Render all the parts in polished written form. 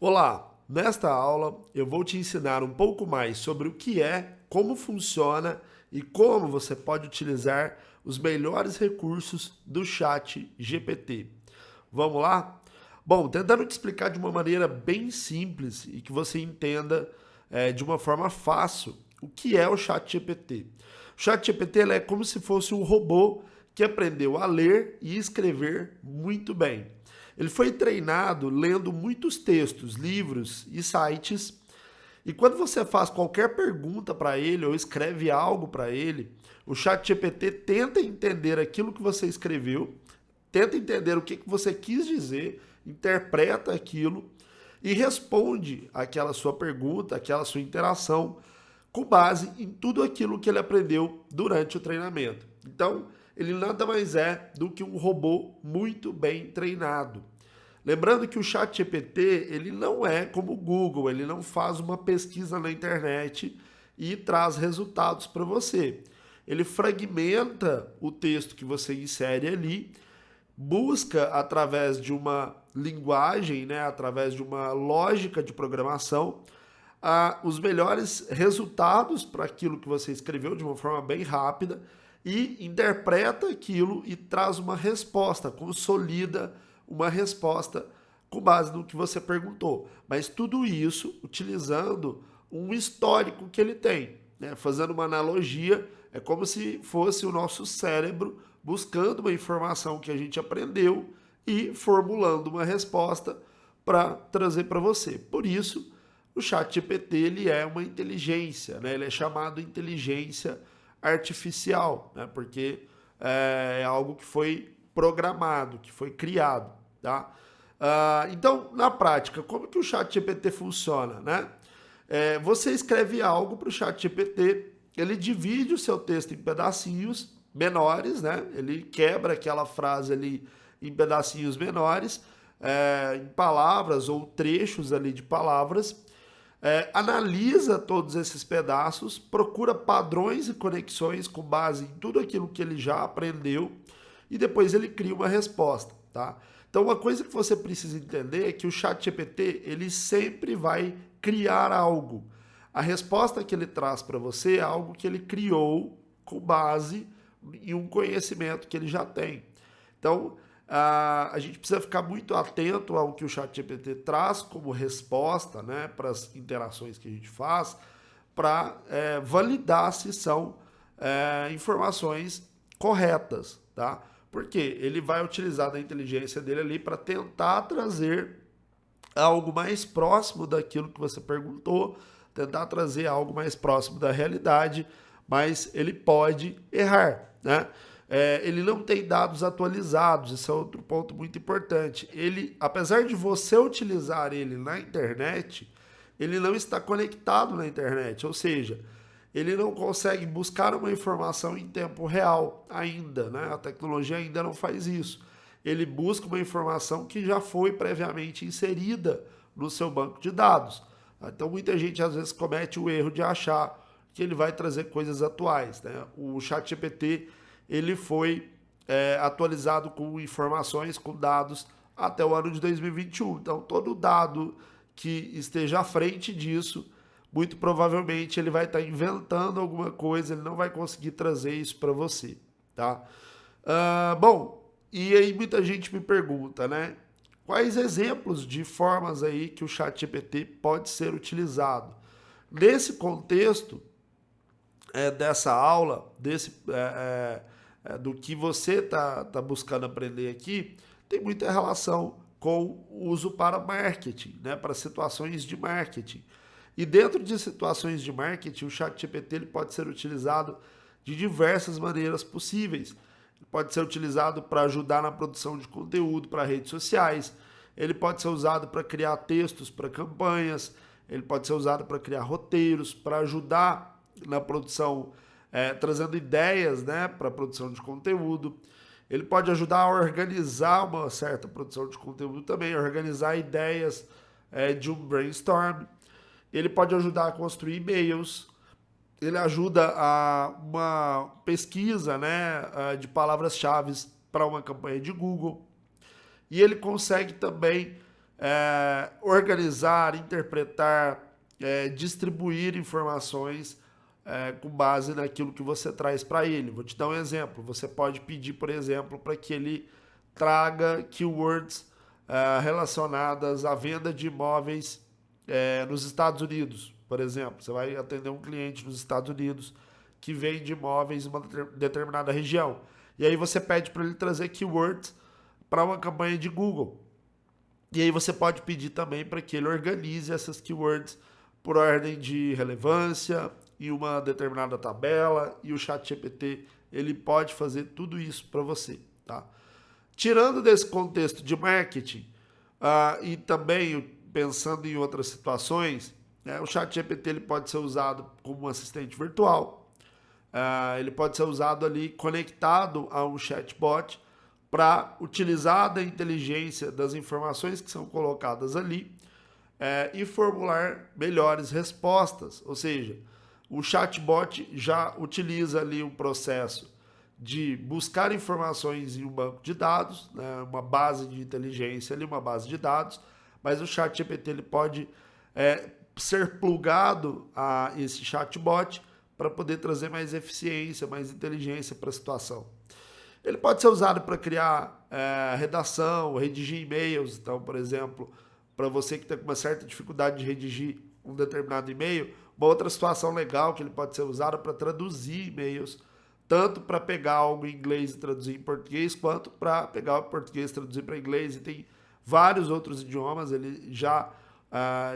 Olá, nesta aula eu vou te ensinar um pouco mais sobre o que é, como funciona e como você pode utilizar os melhores recursos do Chat GPT. Vamos lá? Bom, tentando te explicar de uma maneira bem simples e que você entenda de uma forma fácil o que é o Chat GPT. O Chat GPT é como se fosse um robô que aprendeu a ler e escrever muito bem. Ele foi treinado lendo muitos textos, livros e sites. E quando você faz qualquer pergunta para ele ou escreve algo para ele, o ChatGPT tenta entender aquilo que você escreveu, tenta entender o que você quis dizer, interpreta aquilo e responde aquela sua pergunta, aquela sua interação com base em tudo aquilo que ele aprendeu durante o treinamento. Então, ele nada mais é do que um robô muito bem treinado. Lembrando que o ChatGPT, ele não é como o Google, ele não faz uma pesquisa na internet e traz resultados para você. Ele fragmenta o texto que você insere ali, busca através de uma linguagem, né, através de uma lógica de programação, os melhores resultados para aquilo que você escreveu de uma forma bem rápida e interpreta aquilo e traz uma resposta, consolida uma resposta com base no que você perguntou. Mas tudo isso utilizando um histórico que ele tem, né? Fazendo uma analogia, é como se fosse o nosso cérebro buscando uma informação que a gente aprendeu e formulando uma resposta para trazer para você. Por isso, o ChatGPT ele é uma inteligência, né? Ele é chamado inteligência artificial, né? Porque é algo que foi programado, que foi criado, tá? Então, na prática, como que o ChatGPT funciona, né? Você escreve algo para o ChatGPT, ele divide o seu texto em pedacinhos menores, né? Ele quebra aquela frase ali em pedacinhos menores, em palavras ou trechos ali de palavras, analisa todos esses pedaços, procura padrões e conexões com base em tudo aquilo que ele já aprendeu e depois ele cria uma resposta, tá? Então, uma coisa que você precisa entender é que o ChatGPT ele sempre vai criar algo. A resposta que ele traz para você é algo que ele criou com base em um conhecimento que ele já tem. Então, a gente precisa ficar muito atento ao que o ChatGPT traz como resposta, né, para as interações que a gente faz, para validar se são informações corretas, tá? Porque ele vai utilizar da inteligência dele ali para tentar trazer algo mais próximo daquilo que você perguntou, tentar trazer algo mais próximo da realidade, mas ele pode errar, né? Ele não tem dados atualizados, isso é outro ponto muito importante. Ele, apesar de você utilizar ele na internet, ele não está conectado na internet, ou seja, ele não consegue buscar uma informação em tempo real ainda, né? A tecnologia ainda não faz isso. Ele busca uma informação que já foi previamente inserida no seu banco de dados. Então muita gente às vezes comete o erro de achar que ele vai trazer coisas atuais, né? O ChatGPT ele foi atualizado com informações, com dados até o ano de 2021. Então todo dado que esteja à frente disso, muito provavelmente ele vai estar inventando alguma coisa, ele não vai conseguir trazer isso para você, tá? Bom, e aí muita gente me pergunta, né? Quais exemplos de formas aí que o ChatGPT pode ser utilizado? Nesse contexto dessa aula, do que você tá buscando aprender aqui, tem muita relação com o uso para marketing, né? Para situações de marketing. E dentro de situações de marketing, o ChatGPT ele pode ser utilizado de diversas maneiras possíveis. Ele pode ser utilizado para ajudar na produção de conteúdo para redes sociais, ele pode ser usado para criar textos para campanhas, ele pode ser usado para criar roteiros, para ajudar na produção, trazendo ideias, né, para a produção de conteúdo. Ele pode ajudar a organizar uma certa produção de conteúdo também, organizar ideias de um brainstorm. Ele pode ajudar a construir e-mails, ele ajuda a uma pesquisa, né, de palavras-chave para uma campanha de Google. E ele consegue também organizar, interpretar, distribuir informações com base naquilo que você traz para ele. Vou te dar um exemplo. Você pode pedir, por exemplo, para que ele traga keywords relacionadas à venda de imóveis nos Estados Unidos, por exemplo. Você vai atender um cliente nos Estados Unidos que vende imóveis em uma determinada região. E aí você pede para ele trazer keywords para uma campanha de Google. E aí você pode pedir também para que ele organize essas keywords por ordem de relevância em uma determinada tabela, e o ChatGPT ele pode fazer tudo isso para você, tá? Tirando desse contexto de marketing e também pensando em outras situações, o ChatGPT ele pode ser usado como um assistente virtual, ele pode ser usado ali conectado a um chatbot para utilizar da inteligência das informações que são colocadas ali e formular melhores respostas. Ou seja, o chatbot já utiliza ali um processo de buscar informações em um banco de dados, né, uma base de inteligência ali, uma base de dados, mas o ChatGPT ele pode ser plugado a esse chatbot para poder trazer mais eficiência, mais inteligência para a situação. Ele pode ser usado para criar redação, redigir e-mails. Então, por exemplo, para você que está com uma certa dificuldade de redigir um determinado e-mail, uma outra situação legal que ele pode ser usado para traduzir e-mails, tanto para pegar algo em inglês e traduzir em português, quanto para pegar o português e traduzir para inglês. E tem vários outros idiomas, ele já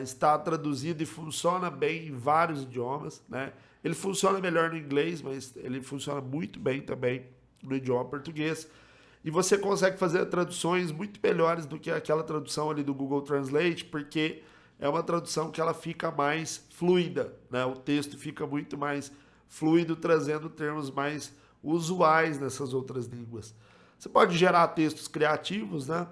está traduzido e funciona bem em vários idiomas, né? Ele funciona melhor no inglês, mas ele funciona muito bem também no idioma português. E você consegue fazer traduções muito melhores do que aquela tradução ali do Google Translate, porque é uma tradução que ela fica mais fluida, né? O texto fica muito mais fluido, trazendo termos mais usuais nessas outras línguas. Você pode gerar textos criativos, né?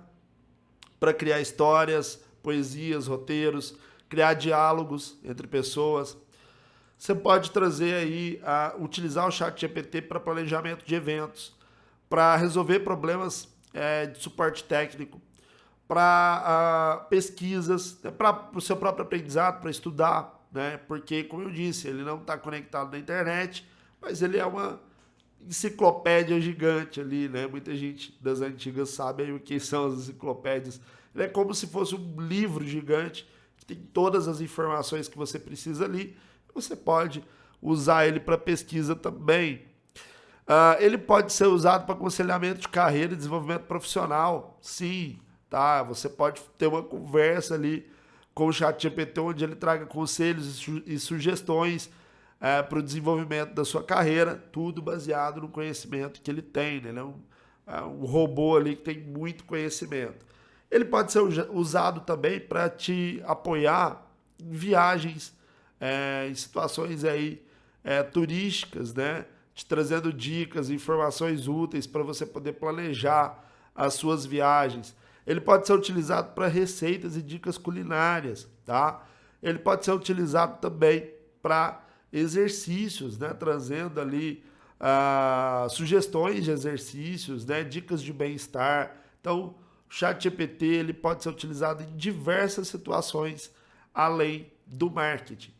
Para criar histórias, poesias, roteiros, criar diálogos entre pessoas. Você pode trazer aí, utilizar o ChatGPT para planejamento de eventos, para resolver problemas de suporte técnico, para pesquisas, para o seu próprio aprendizado, para estudar, né? Porque, como eu disse, ele não está conectado na internet, mas ele é uma enciclopédia gigante ali, né? Muita gente das antigas sabe aí o que são as enciclopédias. Ele é como se fosse um livro gigante que tem todas as informações que você precisa ali. Você pode usar ele para pesquisa também. Ele pode ser usado para aconselhamento de carreira e desenvolvimento profissional. Sim, tá? Você pode ter uma conversa ali com o ChatGPT, onde ele traga conselhos e sugestões para o desenvolvimento da sua carreira, tudo baseado no conhecimento que ele tem, né? Ele é um robô ali que tem muito conhecimento. Ele pode ser usado também para te apoiar em viagens, em situações aí turísticas, né? Te trazendo dicas, informações úteis para você poder planejar as suas viagens. Ele pode ser utilizado para receitas e dicas culinárias, tá? Ele pode ser utilizado também para exercícios, né? Trazendo ali sugestões de exercícios, né? Dicas de bem-estar. Então, o ChatGPT ele pode ser utilizado em diversas situações além do marketing.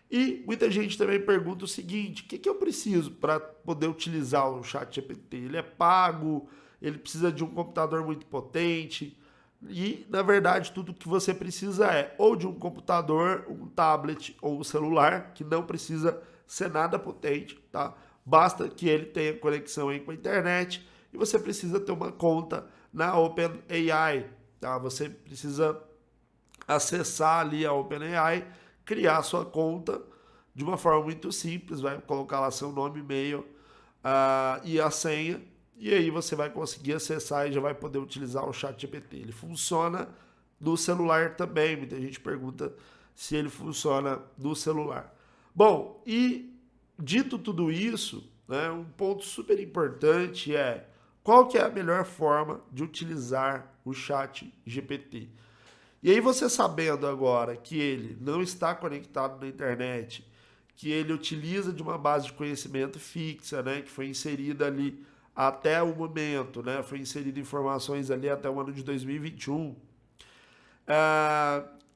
E muita gente também pergunta o seguinte: o que eu preciso para poder utilizar o ChatGPT? Ele é pago? Ele precisa de um computador muito potente? E, na verdade, tudo que você precisa é ou de um computador, um tablet ou um celular, que não precisa ser nada potente, tá? Basta que ele tenha conexão aí com a internet e você precisa ter uma conta na OpenAI, tá? Você precisa acessar ali a OpenAI, criar sua conta de uma forma muito simples, vai colocar lá seu nome, e-mail e a senha, e aí você vai conseguir acessar e já vai poder utilizar o ChatGPT. Ele funciona no celular também, muita gente pergunta se ele funciona no celular. Bom, e dito tudo isso, né, um ponto super importante é qual que é a melhor forma de utilizar o ChatGPT. E aí você sabendo agora que ele não está conectado na internet, que ele utiliza de uma base de conhecimento fixa, né, que foi inserida ali até o momento, né, foi inserida informações ali até o ano de 2021,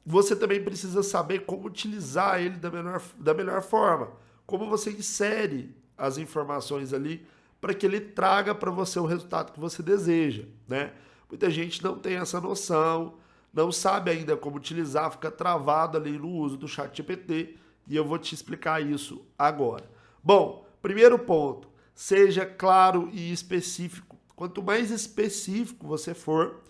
Você também precisa saber como utilizar ele da melhor forma, como você insere as informações ali para que ele traga para você o resultado que você deseja, né? Muita gente não tem essa noção, não sabe ainda como utilizar, fica travado ali no uso do ChatGPT e eu vou te explicar isso agora. Bom, primeiro ponto, seja claro e específico. Quanto mais específico você for,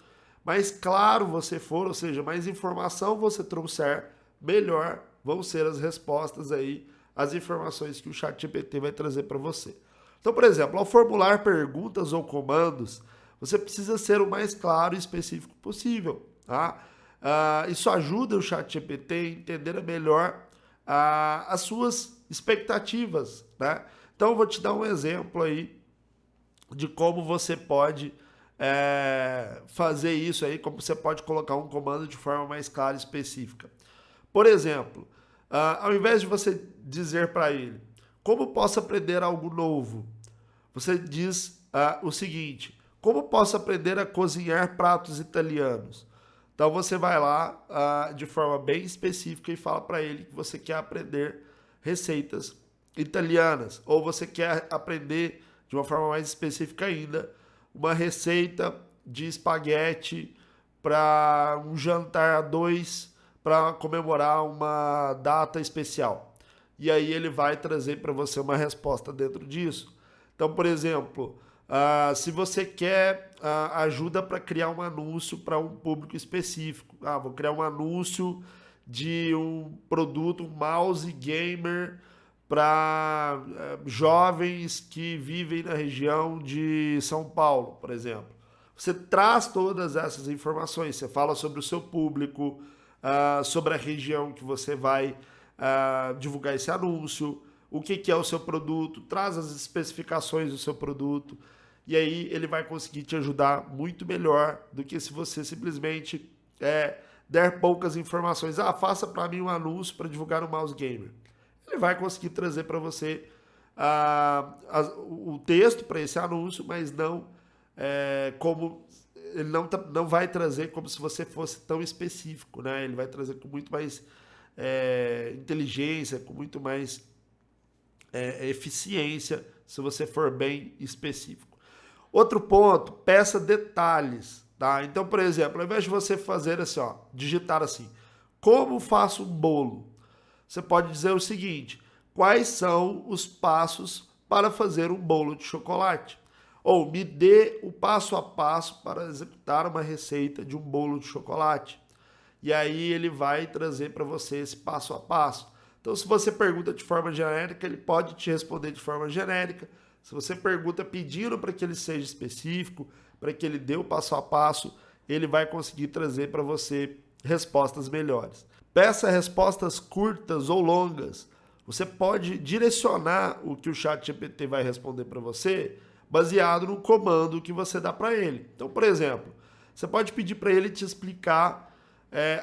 mais claro você for, ou seja, mais informação você trouxer, melhor vão ser as respostas aí, as informações que o ChatGPT vai trazer para você. Então, por exemplo, ao formular perguntas ou comandos, você precisa ser o mais claro e específico possível, tá? Isso ajuda o ChatGPT a entender melhor as suas expectativas, né? Então, eu vou te dar um exemplo aí de como você pode fazer isso aí, como você pode colocar um comando de forma mais clara e específica. Por exemplo, ao invés de você dizer para ele, como posso aprender algo novo? Você diz o seguinte, como posso aprender a cozinhar pratos italianos? Então você vai lá de forma bem específica e fala para ele que você quer aprender receitas italianas, ou você quer aprender de uma forma mais específica ainda, uma receita de espaguete para um jantar a dois para comemorar uma data especial. E aí ele vai trazer para você uma resposta dentro disso. Então, por exemplo, se você quer ajuda para criar um anúncio para um público específico, vou criar um anúncio de um produto, um mouse gamer para jovens que vivem na região de São Paulo, por exemplo. Você traz todas essas informações, você fala sobre o seu público, sobre a região que você vai divulgar esse anúncio, o que é o seu produto, traz as especificações do seu produto, e aí ele vai conseguir te ajudar muito melhor do que se você simplesmente der poucas informações. Faça para mim um anúncio para divulgar um mouse gamer. Ele vai conseguir trazer para você o texto para esse anúncio, mas não como ele não vai trazer como se você fosse tão específico, né? Ele vai trazer com muito mais inteligência, com muito mais eficiência, se você for bem específico. Outro ponto, peça detalhes, tá? Então, por exemplo, ao invés de você fazer assim, digitar assim, como faço um bolo? Você pode dizer o seguinte, quais são os passos para fazer um bolo de chocolate? Ou me dê o passo a passo para executar uma receita de um bolo de chocolate. E aí ele vai trazer para você esse passo a passo. Então, se você pergunta de forma genérica, ele pode te responder de forma genérica. Se você pergunta pedindo para que ele seja específico, para que ele dê o passo a passo, ele vai conseguir trazer para você respostas melhores. Peça respostas curtas ou longas. Você pode direcionar o que o ChatGPT vai responder para você baseado no comando que você dá para ele. Então, por exemplo, você pode pedir para ele te explicar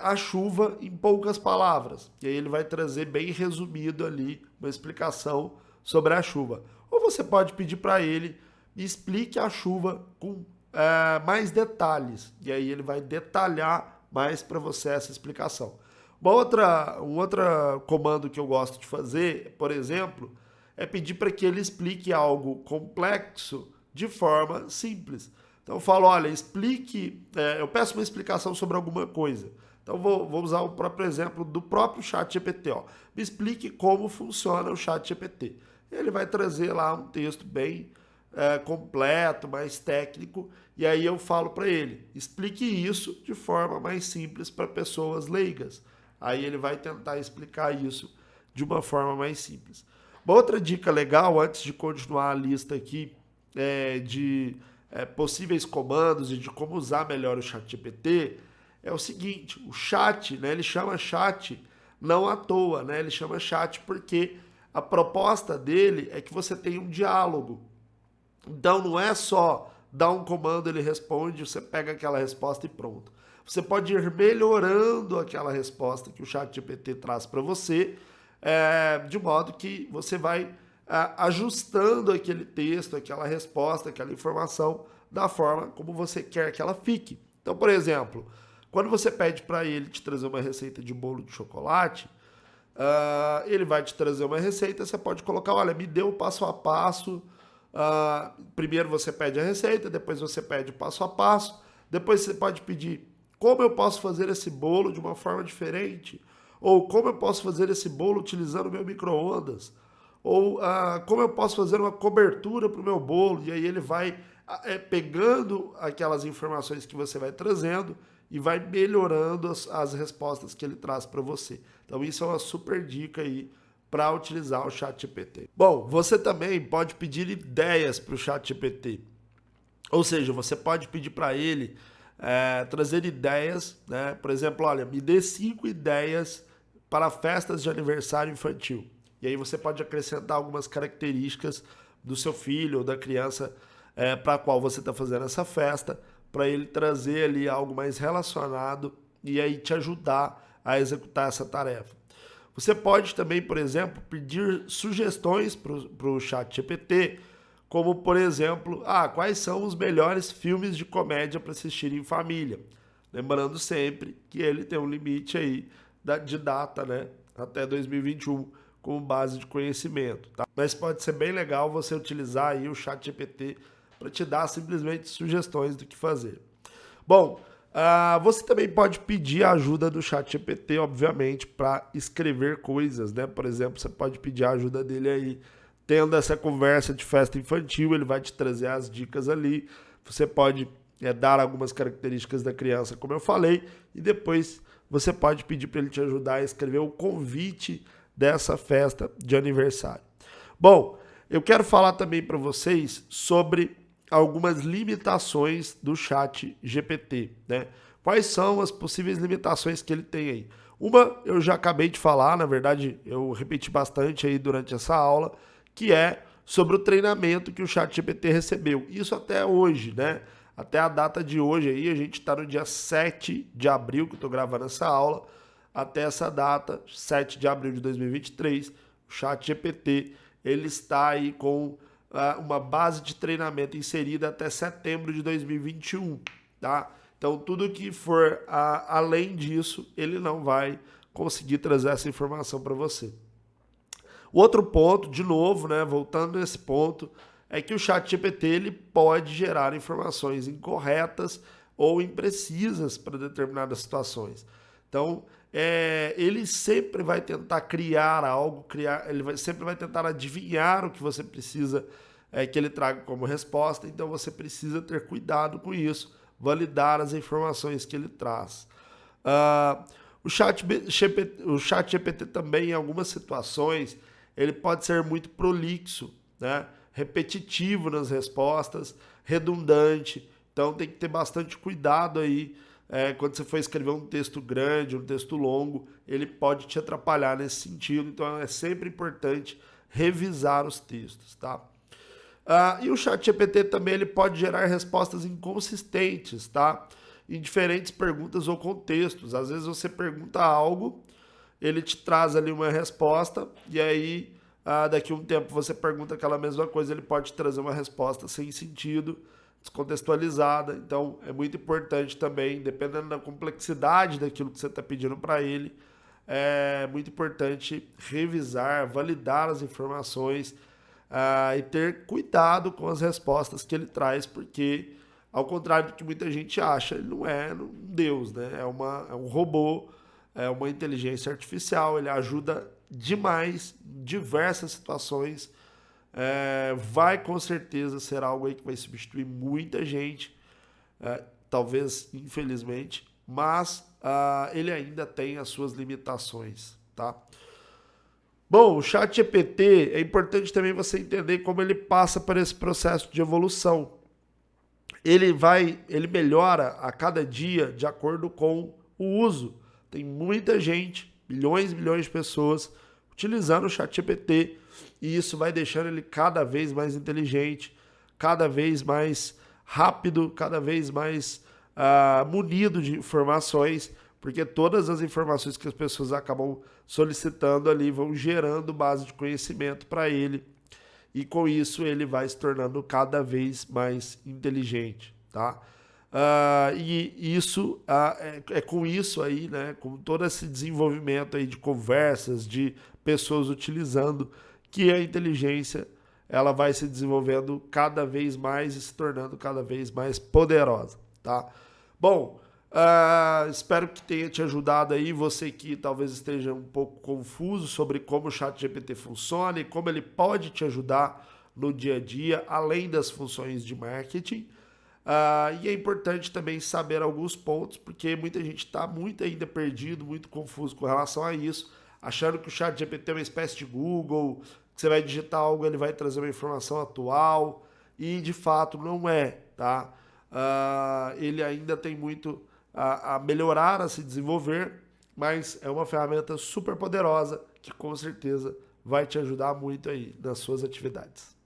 a chuva em poucas palavras. E aí ele vai trazer bem resumido ali uma explicação sobre a chuva. Ou você pode pedir para ele explique a chuva com mais detalhes. E aí ele vai detalhar mais para você essa explicação. Um outro comando que eu gosto de fazer, por exemplo, é pedir para que ele explique algo complexo de forma simples. Então eu falo, olha, eu peço uma explicação sobre alguma coisa. Então vou usar o próprio exemplo do próprio ChatGPT. Me explique como funciona o ChatGPT. Ele vai trazer lá um texto bem completo, mais técnico, e aí eu falo para ele, explique isso de forma mais simples para pessoas leigas. Aí ele vai tentar explicar isso de uma forma mais simples. Uma outra dica legal, antes de continuar a lista aqui de possíveis comandos e de como usar melhor o ChatGPT, é o seguinte, o chat, né, ele chama chat não à toa, né, ele chama chat porque a proposta dele é que você tenha um diálogo. Então não é só dar um comando, ele responde, você pega aquela resposta e pronto. Você pode ir melhorando aquela resposta que o ChatGPT traz para você, de modo que você vai ajustando aquele texto, aquela resposta, aquela informação da forma como você quer que ela fique. Então, por exemplo, Quando você pede para ele te trazer uma receita de bolo de chocolate, ele vai te trazer uma receita, você pode colocar, olha, me dê o passo a passo. Primeiro você pede a receita, depois você pede o passo a passo, depois você pode pedir como eu posso fazer esse bolo de uma forma diferente, ou como eu posso fazer esse bolo utilizando o meu micro-ondas, ou como eu posso fazer uma cobertura para o meu bolo, e aí ele vai pegando aquelas informações que você vai trazendo e vai melhorando as respostas que ele traz para você. Então isso é uma super dica aí para utilizar o ChatGPT. Bom, você também pode pedir ideias para o ChatGPT. Ou seja, você pode pedir para ele trazer ideias, né? Por exemplo, olha, me dê 5 ideias para festas de aniversário infantil. E aí você pode acrescentar algumas características do seu filho ou da criança para a qual você está fazendo essa festa, para ele trazer ali algo mais relacionado e aí te ajudar a executar essa tarefa. Você pode também, por exemplo, pedir sugestões para o ChatGPT, como, por exemplo, quais são os melhores filmes de comédia para assistir em família. Lembrando sempre que ele tem um limite aí de data, né, até 2021, como base de conhecimento. Tá? Mas pode ser bem legal você utilizar aí o ChatGPT para te dar simplesmente sugestões do que fazer. Bom, você também pode pedir a ajuda do ChatGPT, obviamente, para escrever coisas, né? Por exemplo, você pode pedir a ajuda dele aí, tendo essa conversa de festa infantil, ele vai te trazer as dicas ali. Você pode dar algumas características da criança, como eu falei, e depois você pode pedir para ele te ajudar a escrever o convite dessa festa de aniversário. Bom, eu quero falar também para vocês sobre algumas limitações do ChatGPT, né? Quais são as possíveis limitações que ele tem aí? Uma eu já acabei de falar, na verdade eu repeti bastante aí durante essa aula, que é sobre o treinamento que o ChatGPT recebeu. Isso até hoje, né? Até a data de hoje aí, a gente está no dia 7 de abril, que eu estou gravando essa aula, até essa data, 7 de abril de 2023, o ChatGPT, ele está aí com uma base de treinamento inserida até setembro de 2021, tá? Então, tudo que for além disso, ele não vai conseguir trazer essa informação para você. O outro ponto, de novo, né, voltando nesse ponto, é que o ChatGPT ele pode gerar informações incorretas ou imprecisas para determinadas situações. Então, ele sempre vai tentar criar algo, sempre vai tentar adivinhar o que você precisa que ele traga como resposta, então você precisa ter cuidado com isso, validar as informações que ele traz. O ChatGPT também, em algumas situações, ele pode ser muito prolixo, né? Repetitivo nas respostas, redundante, então tem que ter bastante cuidado aí. Quando você for escrever um texto grande, um texto longo, ele pode te atrapalhar nesse sentido, então é sempre importante revisar os textos, tá? E o ChatGPT também ele pode gerar respostas inconsistentes, tá? Em diferentes perguntas ou contextos. Às vezes você pergunta algo, ele te traz ali uma resposta, e aí daqui a um tempo você pergunta aquela mesma coisa, ele pode trazer uma resposta sem sentido, descontextualizada. Então é muito importante também, dependendo da complexidade daquilo que você está pedindo para ele, é muito importante revisar, validar as informações e ter cuidado com as respostas que ele traz, porque, ao contrário do que muita gente acha, ele não é um Deus, né? É um robô, é uma inteligência artificial, ele ajuda demais em diversas situações. Vai com certeza ser algo aí que vai substituir muita gente, talvez infelizmente, mas ele ainda tem as suas limitações, tá? Bom, o ChatGPT é importante também você entender como ele passa por esse processo de evolução. Ele melhora a cada dia de acordo com o uso. Tem muita gente, milhões e milhões de pessoas utilizando o ChatGPT, e isso vai deixando ele cada vez mais inteligente, cada vez mais rápido, cada vez mais munido de informações, porque todas as informações que as pessoas acabam solicitando ali vão gerando base de conhecimento para ele, e com isso ele vai se tornando cada vez mais inteligente, tá? E isso é com isso aí, né, com todo esse desenvolvimento aí de conversas, de pessoas utilizando, que a inteligência ela vai se desenvolvendo cada vez mais e se tornando cada vez mais poderosa, tá? Bom, espero que tenha te ajudado aí, você que talvez esteja um pouco confuso sobre como o ChatGPT funciona e como ele pode te ajudar no dia a dia, além das funções de marketing. E é importante também saber alguns pontos, porque muita gente está muito ainda perdido, muito confuso com relação a isso, achando que o ChatGPT é uma espécie de Google, que você vai digitar algo, ele vai trazer uma informação atual, e de fato não é, tá? Ele ainda tem muito a melhorar, a se desenvolver, mas é uma ferramenta super poderosa que com certeza vai te ajudar muito aí nas suas atividades.